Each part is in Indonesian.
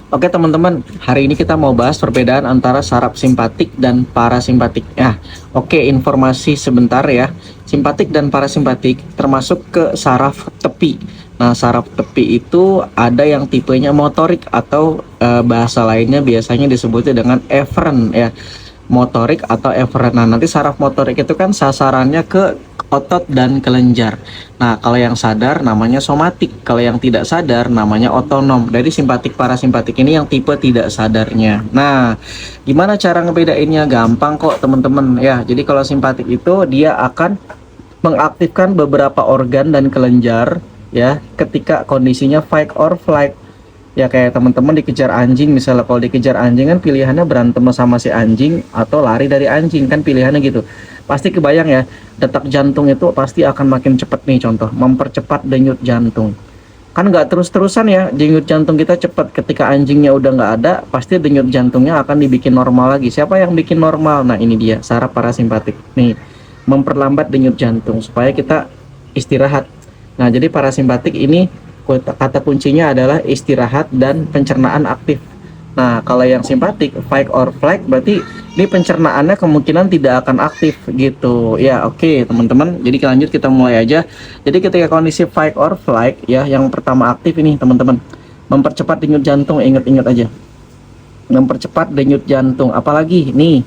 Oke teman-teman, hari ini kita mau bahas perbedaan antara saraf simpatik dan parasimpatik. Oke, informasi sebentar ya. Simpatik dan parasimpatik termasuk ke saraf tepi. Nah, saraf tepi itu ada yang tipenya motorik atau bahasa lainnya biasanya disebutnya dengan eferen ya. Motorik atau eferen. Nah, nanti saraf motorik itu kan sasarannya ke otot dan kelenjar. Nah, kalau yang sadar namanya somatik, kalau yang tidak sadar namanya otonom. Dari simpatik parasimpatik ini yang tipe tidak sadarnya. Nah, gimana cara ngebedainnya? Gampang kok teman-teman ya. Jadi kalau simpatik itu dia akan mengaktifkan beberapa organ dan kelenjar ya ketika kondisinya fight or flight. Ya kayak teman-teman dikejar anjing, misalnya kalau dikejar anjing kan pilihannya berantem sama si anjing atau lari dari anjing, kan pilihannya gitu. Pasti kebayang ya, detak jantung itu pasti akan makin cepat nih, contoh mempercepat denyut jantung. Kan nggak terus-terusan ya denyut jantung kita cepat, ketika anjingnya udah nggak ada pasti denyut jantungnya akan dibikin normal lagi. Siapa yang bikin normal? Nah ini dia saraf parasimpatik nih, memperlambat denyut jantung supaya kita istirahat. Nah jadi parasimpatik ini kata kuncinya adalah istirahat dan pencernaan aktif. Nah, kalau yang simpatik, fight or flight, berarti ini pencernaannya kemungkinan tidak akan aktif gitu. Ya, oke, teman-teman. Jadi lanjut kita mulai aja. Jadi ketika kondisi fight or flight ya, yang pertama aktif ini, teman-teman. Mempercepat denyut jantung, ingat-ingat aja. Mempercepat denyut jantung, apalagi nih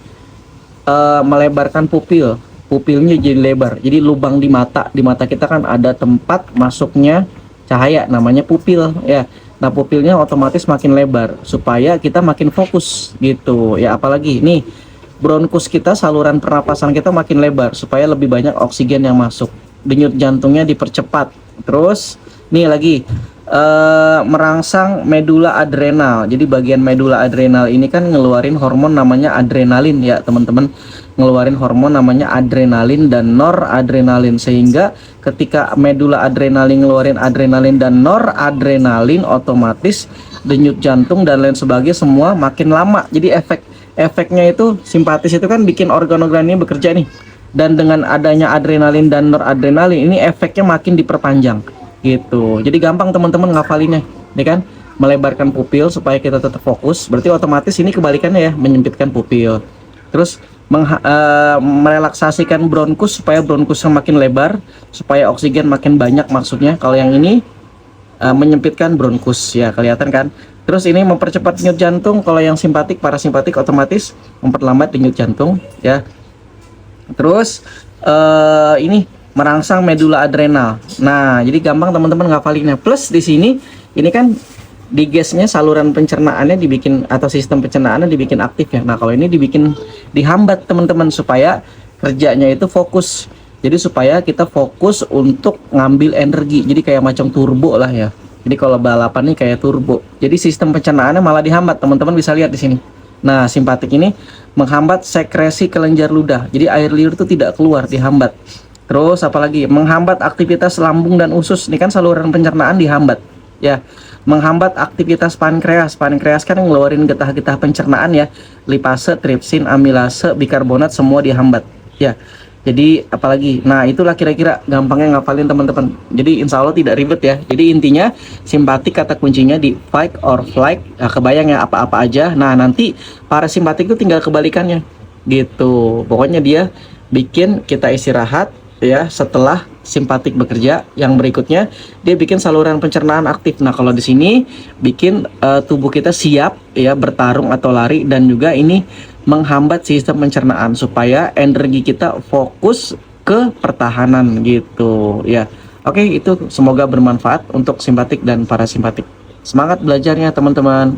melebarkan pupil. Pupilnya jadi lebar. Jadi lubang di mata kita kan ada tempat masuknya cahaya, namanya pupil ya. Nah pupilnya otomatis makin lebar supaya kita makin fokus gitu ya. Apalagi nih bronkus kita, saluran pernapasan kita makin lebar supaya lebih banyak oksigen yang masuk, denyut jantungnya dipercepat. Terus nih lagi merangsang medula adrenal. Jadi bagian medula adrenal ini kan ngeluarin hormon namanya adrenalin ya teman-teman, ngeluarin hormon namanya adrenalin dan noradrenalin, sehingga ketika medula adrenalin ngeluarin adrenalin dan noradrenalin otomatis denyut jantung dan lain sebagainya semua makin lama. Jadi efeknya itu simpatis itu kan bikin organ-organ ini bekerja nih, dan dengan adanya adrenalin dan noradrenalin ini efeknya makin diperpanjang gitu. Jadi gampang teman-teman ngafalinnya nih kan, melebarkan pupil supaya kita tetap fokus, berarti otomatis ini kebalikannya ya, menyempitkan pupil. Terus merelaksasikan bronkus supaya bronkusnya makin lebar, supaya oksigen makin banyak maksudnya. Kalau yang ini menyempitkan bronkus ya, kelihatan kan. Terus ini mempercepat denyut jantung. Kalau yang simpatik parasimpatik otomatis memperlambat denyut jantung ya. Terus ini merangsang medula adrenal. Nah, jadi gampang teman-teman ngafalinnya. Plus di sini ini kan digesnya, saluran pencernaannya dibikin, atau sistem pencernaannya dibikin aktif ya. Nah, kalau ini dibikin dihambat teman-teman supaya kerjanya itu fokus. Jadi supaya kita fokus untuk ngambil energi. Jadi kayak macam turbo lah ya. Jadi kalau balapan nih kayak turbo. Jadi sistem pencernaannya malah dihambat, teman-teman bisa lihat di sini. Nah, simpatik ini menghambat sekresi kelenjar ludah. Jadi air liur itu tidak keluar, dihambat. Terus apalagi menghambat aktivitas lambung dan usus. Ini kan saluran pencernaan dihambat ya. Menghambat aktivitas pankreas. Pankreas kan ngeluarin getah-getah pencernaan ya, lipase, tripsin, amilase, bikarbonat semua dihambat ya. Jadi apalagi, nah itulah kira-kira gampangnya ngapalin teman-teman. Jadi insya Allah tidak ribet ya. Jadi intinya simpatik kata kuncinya di fight or flight. Nah, kebayang ya apa-apa aja. Nah nanti parasimpatik itu tinggal kebalikannya gitu. Pokoknya dia bikin kita istirahat ya, setelah simpatik bekerja. Yang berikutnya dia bikin saluran pencernaan aktif. Nah kalau di sini bikin tubuh kita siap ya bertarung atau lari, dan juga ini menghambat sistem pencernaan supaya energi kita fokus ke pertahanan gitu ya. Oke, itu semoga bermanfaat untuk simpatik dan parasimpatik. Semangat belajarnya teman-teman.